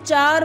4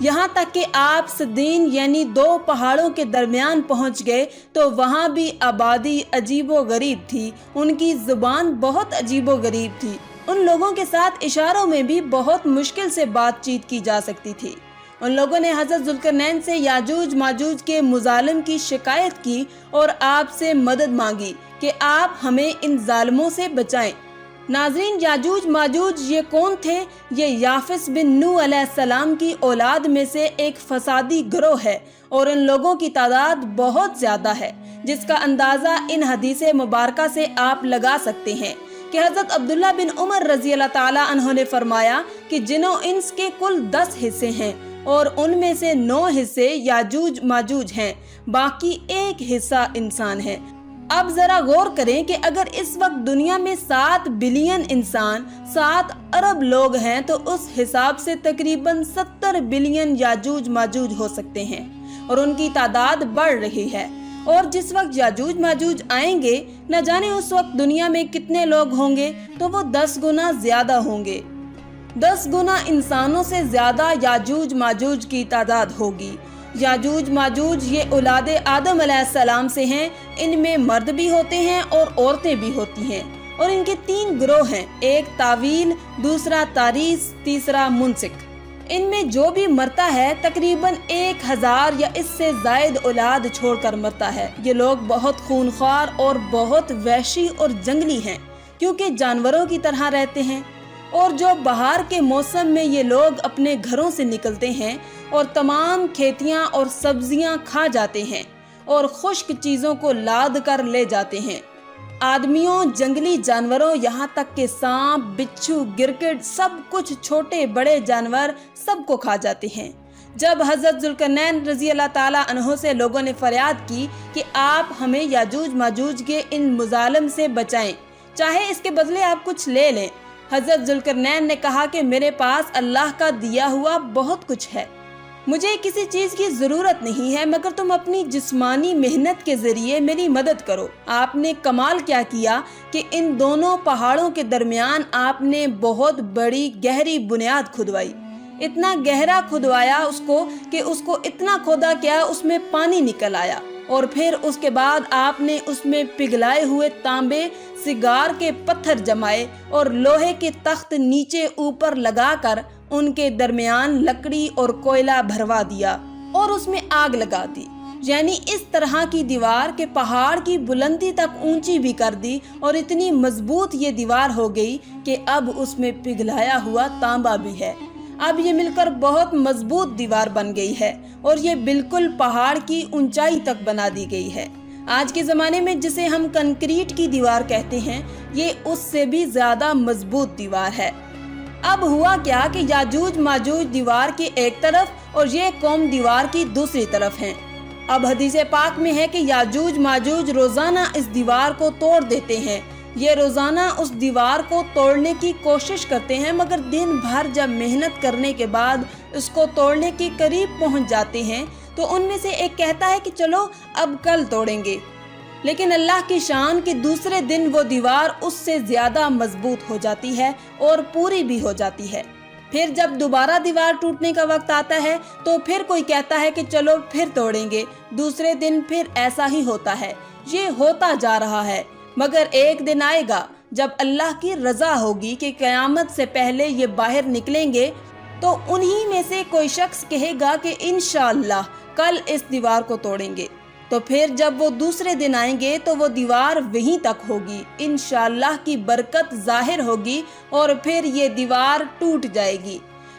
یہاں تک کہ آپ صدین یعنی 2 پہاڑوں کے درمیان پہنچ گئے تو وہاں بھی آبادی عجیب و غریب تھی، ان کی زبان بہت عجیب و غریب تھی، ان لوگوں کے ساتھ اشاروں میں بھی بہت مشکل سے بات چیت کی جا سکتی تھی۔ ان لوگوں نے حضرت ذوالقرنین سے یاجوج ماجوج کے مظالم کی شکایت کی اور آپ سے مدد مانگی کہ آپ ہمیں ان ظالموں سے بچائیں۔ ناظرین، یاجوج ماجوج یہ کون تھے؟ یہ یافس بن نوح علیہ السلام کی اولاد میں سے ایک فسادی گروہ ہے اور ان لوگوں کی تعداد بہت زیادہ ہے، جس کا اندازہ ان حدیث مبارکہ سے آپ لگا سکتے ہیں کہ حضرت عبداللہ بن عمر رضی اللہ تعالی عنہ نے فرمایا کہ جن و انس کے کل 10 حصے ہیں اور ان میں سے 9 حصے یاجوج ماجوج ہیں، باقی 1 حصہ انسان ہے۔ اب ذرا غور کریں کہ اگر اس وقت دنیا میں 7 بلین انسان، 7 ارب لوگ ہیں تو اس حساب سے تقریباً 70 بلین یاجوج ماجوج ہو سکتے ہیں اور ان کی تعداد بڑھ رہی ہے۔ اور جس وقت یاجوج ماجوج آئیں گے، نہ جانے اس وقت دنیا میں کتنے لوگ ہوں گے، تو وہ 10 گنا زیادہ ہوں گے۔ 10 گنا انسانوں سے زیادہ یاجوج ماجوج کی تعداد ہوگی۔ یاجوج ماجوج یہ اولاد آدم علیہ السلام سے ہیں، ان میں مرد بھی ہوتے ہیں اور عورتیں بھی ہوتی ہیں، اور ان کے 3 گروہ ہیں، ایک طاویل، دوسرا تاریس، تیسرا منسک۔ ان میں جو بھی مرتا ہے تقریباً 1000 یا اس سے زائد اولاد چھوڑ کر مرتا ہے۔ یہ لوگ بہت خونخوار اور بہت وحشی اور جنگلی ہیں، کیونکہ جانوروں کی طرح رہتے ہیں، اور جو بہار کے موسم میں یہ لوگ اپنے گھروں سے نکلتے ہیں اور تمام کھیتیاں اور سبزیاں کھا جاتے ہیں اور خشک چیزوں کو لاد کر لے جاتے ہیں۔ آدمیوں، جنگلی جانوروں، یہاں تک کہ سانپ، بچھو، گرگٹ، سب کچھ، چھوٹے بڑے جانور سب کو کھا جاتے ہیں۔ جب حضرت ذوالقرنین رضی اللہ تعالیٰ عنہ سے لوگوں نے فریاد کی کہ آپ ہمیں یاجوج ماجوج کے ان مظالم سے بچائیں، چاہے اس کے بدلے آپ کچھ لے لیں، حضرت ذوالقرنین نے کہا کہ میرے پاس اللہ کا دیا ہوا بہت کچھ ہے، مجھے کسی چیز کی ضرورت نہیں ہے، مگر تم اپنی جسمانی محنت کے ذریعے میری مدد کرو۔ آپ نے کمال کیا کیا کہ ان دونوں پہاڑوں کے درمیان آپ نے بہت بڑی گہری بنیاد کھدوائی، اتنا گہرا کھدوایا اس کو کہ اس کو اتنا کھودا کیا اس میں پانی نکل آیا، اور پھر اس کے بعد آپ نے اس میں پگھلائے ہوئے تانبے سگار کے پتھر جمائے اور لوہے کے تخت نیچے اوپر لگا کر ان کے درمیان لکڑی اور کوئلہ بھروا دیا اور اس میں آگ لگا دی، یعنی اس طرح کی دیوار کے پہاڑ کی بلندی تک اونچی بھی کر دی، اور اتنی مضبوط یہ دیوار ہو گئی کہ اب اس میں پگھلایا ہوا تانبا بھی ہے۔ اب یہ مل کر بہت مضبوط دیوار بن گئی ہے اور یہ بالکل پہاڑ کی اونچائی تک بنا دی گئی ہے۔ آج کے زمانے میں جسے ہم کنکریٹ کی دیوار کہتے ہیں، یہ اس سے بھی زیادہ مضبوط دیوار ہے۔ اب ہوا کیا کہ یاجوج ماجوج دیوار کی ایک طرف اور یہ قوم دیوار کی دوسری طرف ہیں۔ اب حدیث پاک میں ہے کہ یاجوج ماجوج روزانہ اس دیوار کو توڑ دیتے ہیں۔ یہ روزانہ اس دیوار کو توڑنے کی کوشش کرتے ہیں، مگر دن بھر جب محنت کرنے کے بعد اس کو توڑنے کے قریب پہنچ جاتے ہیں تو ان میں سے ایک کہتا ہے کہ چلو اب کل توڑیں گے، لیکن اللہ کی شان کہ دوسرے دن وہ دیوار اس سے زیادہ مضبوط ہو جاتی ہے اور پوری بھی ہو جاتی ہے۔ پھر جب دوبارہ دیوار ٹوٹنے کا وقت آتا ہے تو پھر کوئی کہتا ہے کہ چلو پھر توڑیں گے، دوسرے دن پھر ایسا ہی ہوتا ہے۔ یہ ہوتا جا رہا ہے، مگر ایک دن آئے گا جب اللہ کی رضا ہوگی کہ قیامت سے پہلے یہ باہر نکلیں گے، تو انہی میں سے کوئی شخص کہے گا کہ انشاءاللہ کل اس دیوار کو توڑیں گے، تو پھر جب وہ دوسرے دن آئیں گے تو وہ دیوار وہیں تک ہوگی، انشاءاللہ کی برکت ظاہر ہوگی اور پھر یہ دیوار ٹوٹ جائے گی،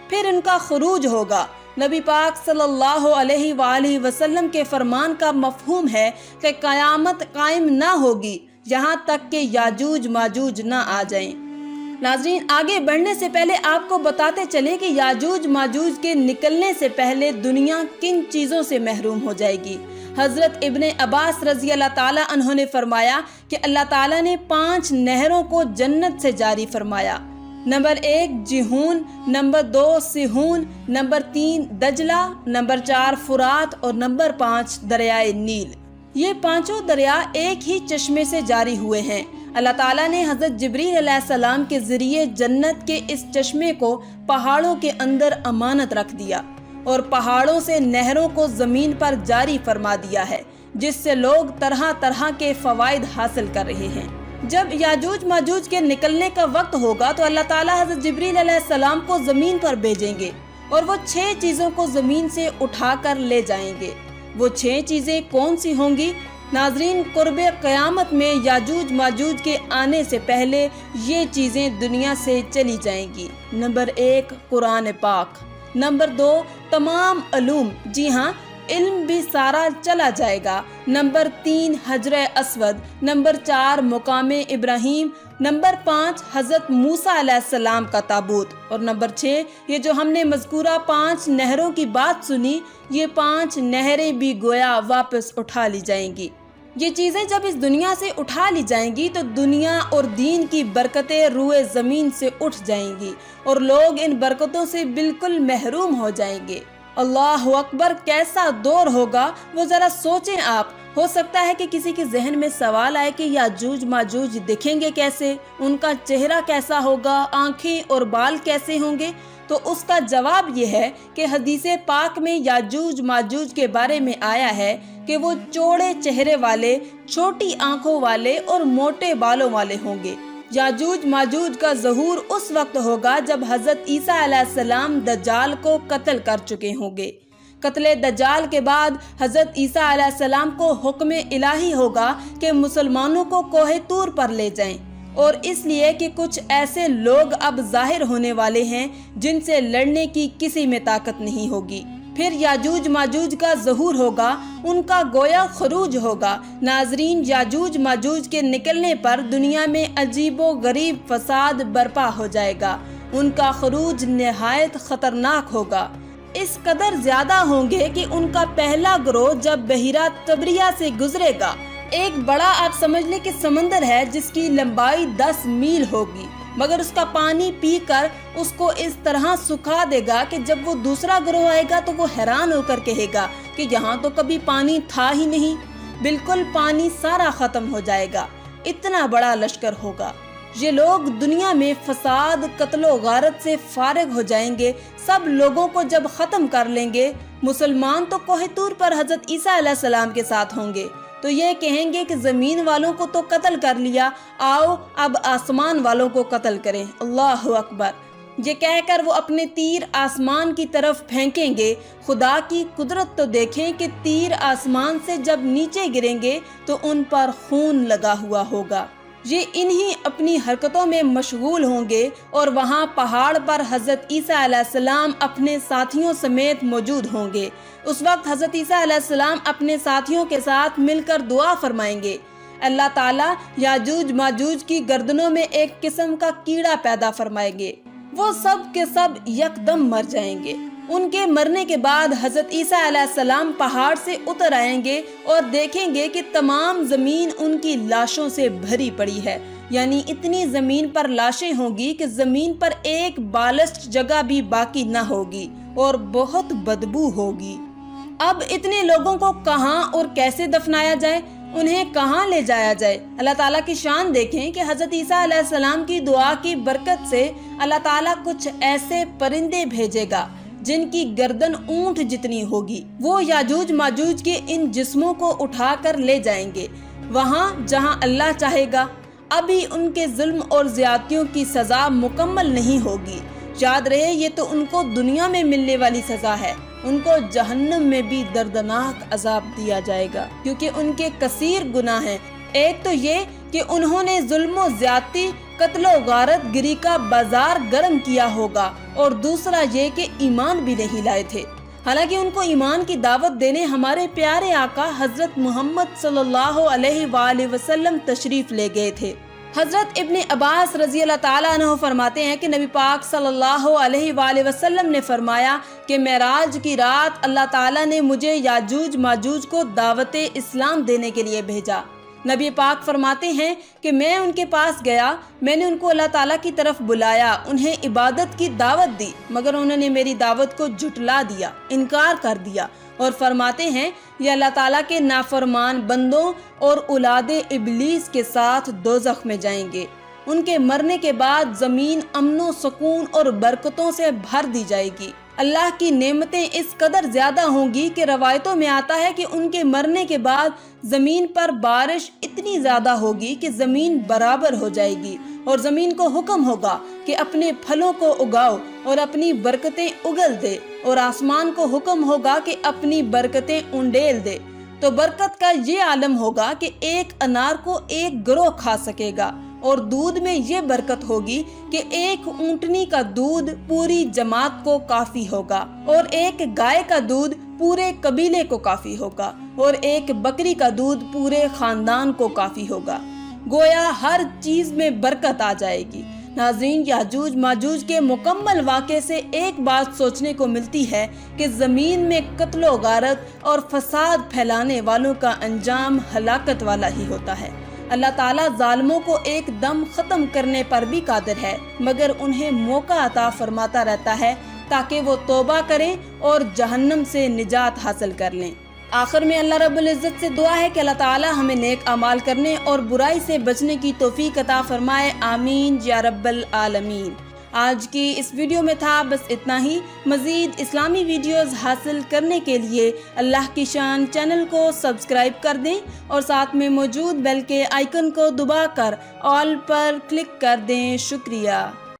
پھر ان کا خروج ہوگا۔ نبی پاک صلی اللہ علیہ وآلہ وسلم کے فرمان کا مفہوم ہے کہ قیامت قائم نہ ہوگی یہاں تک کہ یاجوج ماجوج نہ آ جائیں۔ ناظرین، آگے بڑھنے سے پہلے آپ کو بتاتے چلیں کہ یاجوج ماجوج کے نکلنے سے پہلے دنیا کن چیزوں سے محروم ہو جائے گی۔ حضرت ابن عباس رضی اللہ تعالیٰ عنہ نے فرمایا کہ اللہ تعالیٰ نے 5 نہروں کو جنت سے جاری فرمایا۔ Number 1 Jaihun, number 2 Saihun, number 3 Dajla, number 4 Furat اور نمبر 5 دریائے نیل۔ یہ 5 دریا ایک ہی چشمے سے جاری ہوئے ہیں۔ اللہ تعالیٰ نے حضرت جبریل علیہ السلام کے ذریعے جنت کے اس چشمے کو پہاڑوں کے اندر امانت رکھ دیا، اور پہاڑوں سے نہروں کو زمین پر جاری فرما دیا ہے، جس سے لوگ طرح طرح کے فوائد حاصل کر رہے ہیں۔ جب یاجوج ماجوج کے نکلنے کا وقت ہوگا تو اللہ تعالیٰ حضرت جبریل علیہ السلام کو زمین پر بھیجیں گے اور وہ 6 چیزوں کو زمین سے اٹھا کر لے جائیں گے۔ وہ 6 چیزیں کون سی ہوں گی؟ ناظرین، قرب قیامت میں یاجوج ماجوج کے آنے سے پہلے یہ چیزیں دنیا سے چلی جائیں گی۔ نمبر 1، قرآن پاک۔ نمبر 2، تمام علوم، جی ہاں، علم بھی سارا چلا جائے گا۔ نمبر 3، حجر اسود۔ نمبر 4، مقام ابراہیم۔ نمبر 5، حضرت موسیٰ علیہ السلام کا تابوت۔ اور نمبر 6، یہ جو ہم نے مذکورہ 5 نہروں کی بات سنی، یہ 5 نہریں بھی گویا واپس اٹھا لی جائیں گی۔ یہ چیزیں جب اس دنیا سے اٹھا لی جائیں گی تو دنیا اور دین کی برکتیں روئے زمین سے اٹھ جائیں گی اور لوگ ان برکتوں سے بالکل محروم ہو جائیں گے۔ اللہ اکبر، کیسا دور ہوگا وہ ذرا سوچیں آپ۔ ہو سکتا ہے کہ کسی کے ذہن میں سوال آئے کہ یاجوج ماجوج دکھیں گے کیسے، ان کا چہرہ کیسا ہوگا، آنکھیں اور بال کیسے ہوں گے؟ تو اس کا جواب یہ ہے کہ حدیث پاک میں یاجوج ماجوج کے بارے میں آیا ہے کہ وہ چوڑے چہرے والے، چھوٹی آنکھوں والے اور موٹے بالوں والے ہوں گے۔ یاجوج ماجوج کا ظہور اس وقت ہوگا جب حضرت عیسیٰ علیہ السلام دجال کو قتل کر چکے ہوں گے۔ قتل دجال کے بعد حضرت عیسیٰ علیہ السلام کو حکم الہی ہوگا کہ مسلمانوں کو کوہ طور پر لے جائیں، اور اس لیے کہ کچھ ایسے لوگ اب ظاہر ہونے والے ہیں جن سے لڑنے کی کسی میں طاقت نہیں ہوگی۔ پھر یاجوج ماجوج کا ظہور ہوگا، ان کا گویا خروج ہوگا۔ ناظرین، یاجوج ماجوج کے نکلنے پر دنیا میں عجیب و غریب فساد برپا ہو جائے گا۔ ان کا خروج نہایت خطرناک ہوگا۔ اس قدر زیادہ ہوں گے کہ ان کا پہلا گروہ جب بحیرہ طبریہ سے گزرے گا، ایک بڑا آپ سمجھ لیں کہ سمندر ہے جس کی لمبائی 10 میل ہوگی، مگر اس کا پانی پی کر اس کو اس طرح سکھا دے گا کہ جب وہ دوسرا گروہ آئے گا تو وہ حیران ہو کر کہے گا کہ یہاں تو کبھی پانی تھا ہی نہیں، بالکل پانی سارا ختم ہو جائے گا۔ اتنا بڑا لشکر ہوگا۔ یہ لوگ دنیا میں فساد، قتل و غارت سے فارغ ہو جائیں گے۔ سب لوگوں کو جب ختم کر لیں گے، مسلمان تو کوہ طور پر حضرت عیسیٰ علیہ السلام کے ساتھ ہوں گے، تو یہ کہیں گے کہ زمین والوں کو تو قتل کر لیا، آؤ اب آسمان والوں کو قتل کریں۔ اللہ اکبر، یہ کہہ کر وہ اپنے تیر آسمان کی طرف پھینکیں گے۔ خدا کی قدرت تو دیکھیں کہ تیر آسمان سے جب نیچے گریں گے تو ان پر خون لگا ہوا ہوگا۔ یہ انہی اپنی حرکتوں میں مشغول ہوں گے اور وہاں پہاڑ پر حضرت عیسیٰ علیہ السلام اپنے ساتھیوں سمیت موجود ہوں گے۔ اس وقت حضرت عیسیٰ علیہ السلام اپنے ساتھیوں کے ساتھ مل کر دعا فرمائیں گے۔ اللہ تعالیٰ یاجوج ماجوج کی گردنوں میں ایک قسم کا کیڑا پیدا فرمائیں گے، وہ سب کے سب یکدم مر جائیں گے۔ ان کے مرنے کے بعد حضرت عیسیٰ علیہ السلام پہاڑ سے اتر آئیں گے اور دیکھیں گے کہ تمام زمین ان کی لاشوں سے بھری پڑی ہے، یعنی اتنی زمین پر لاشیں ہوں گی کہ زمین پر ایک بالشت جگہ بھی باقی نہ ہوگی اور بہت بدبو ہوگی۔ اب اتنے لوگوں کو کہاں اور کیسے دفنایا جائے، انہیں کہاں لے جایا جائے؟ اللہ تعالیٰ کی شان دیکھیں کہ حضرت عیسیٰ علیہ السلام کی دعا کی برکت سے اللہ تعالیٰ کچھ ایسے پرندے بھیجے گا جن کی گردن اونٹ جتنی ہوگی۔ وہ یاجوج ماجوج کے ان جسموں کو اٹھا کر لے جائیں گے وہاں جہاں اللہ چاہے گا۔ ابھی ان کے ظلم اور زیادتیوں کی سزا مکمل نہیں ہوگی۔ یاد رہے، یہ تو ان کو دنیا میں ملنے والی سزا ہے، ان کو جہنم میں بھی دردناک عذاب دیا جائے گا، کیونکہ ان کے کثیر گناہ ہیں۔ ایک تو یہ کہ انہوں نے ظلم و زیادتی، قتل و غارت گری کا بازار گرم کیا ہوگا، اور دوسرا یہ کہ ایمان بھی نہیں لائے تھے، حالانکہ ان کو ایمان کی دعوت دینے ہمارے پیارے آقا حضرت محمد صلی اللہ علیہ وآلہ وسلم تشریف لے گئے تھے۔ حضرت ابن عباس رضی اللہ تعالیٰ عنہ فرماتے ہیں کہ نبی پاک صلی اللہ علیہ وآلہ وسلم نے فرمایا کہ معراج کی رات اللہ تعالیٰ نے مجھے یاجوج ماجوج کو دعوت اسلام دینے کے لیے بھیجا۔ نبی پاک فرماتے ہیں کہ میں ان کے پاس گیا، میں نے ان کو اللہ تعالیٰ کی طرف بلایا، انہیں عبادت کی دعوت دی، مگر انہوں نے میری دعوت کو جھٹلا دیا، انکار کر دیا، اور فرماتے ہیں یہ اللہ تعالیٰ کے نافرمان بندوں اور اولاد ابلیس کے ساتھ دوزخ میں جائیں گے۔ ان کے مرنے کے بعد زمین امن و سکون اور برکتوں سے بھر دی جائے گی۔ اللہ کی نعمتیں اس قدر زیادہ ہوں گی کہ روایتوں میں آتا ہے کہ ان کے مرنے کے بعد زمین پر بارش اتنی زیادہ ہوگی کہ زمین برابر ہو جائے گی، اور زمین کو حکم ہوگا کہ اپنے پھلوں کو اگاؤ اور اپنی برکتیں اگل دے، اور آسمان کو حکم ہوگا کہ اپنی برکتیں انڈیل دے۔ تو برکت کا یہ عالم ہوگا کہ ایک انار کو ایک گروہ کھا سکے گا، اور دودھ میں یہ برکت ہوگی کہ ایک اونٹنی کا دودھ پوری جماعت کو کافی ہوگا، اور ایک گائے کا دودھ پورے قبیلے کو کافی ہوگا، اور ایک بکری کا دودھ پورے خاندان کو کافی ہوگا۔ گویا ہر چیز میں برکت آ جائے گی۔ ناظرین، یاجوج ماجوج کے مکمل واقعے سے ایک بات سوچنے کو ملتی ہے کہ زمین میں قتل و غارت اور فساد پھیلانے والوں کا انجام ہلاکت والا ہی ہوتا ہے۔ اللہ تعالیٰ ظالموں کو ایک دم ختم کرنے پر بھی قادر ہے، مگر انہیں موقع عطا فرماتا رہتا ہے تاکہ وہ توبہ کریں اور جہنم سے نجات حاصل کر لیں۔ آخر میں اللہ رب العزت سے دعا ہے کہ اللہ تعالیٰ ہمیں نیک اعمال کرنے اور برائی سے بچنے کی توفیق عطا فرمائے، آمین یا رب العالمین۔ آج کی اس ویڈیو میں تھا بس اتنا ہی۔ مزید اسلامی ویڈیوز حاصل کرنے کے لیے اللہ کی شان چینل کو سبسکرائب کر دیں اور ساتھ میں موجود بیل کے آئیکن کو دبا کر آل پر کلک کر دیں۔ شکریہ۔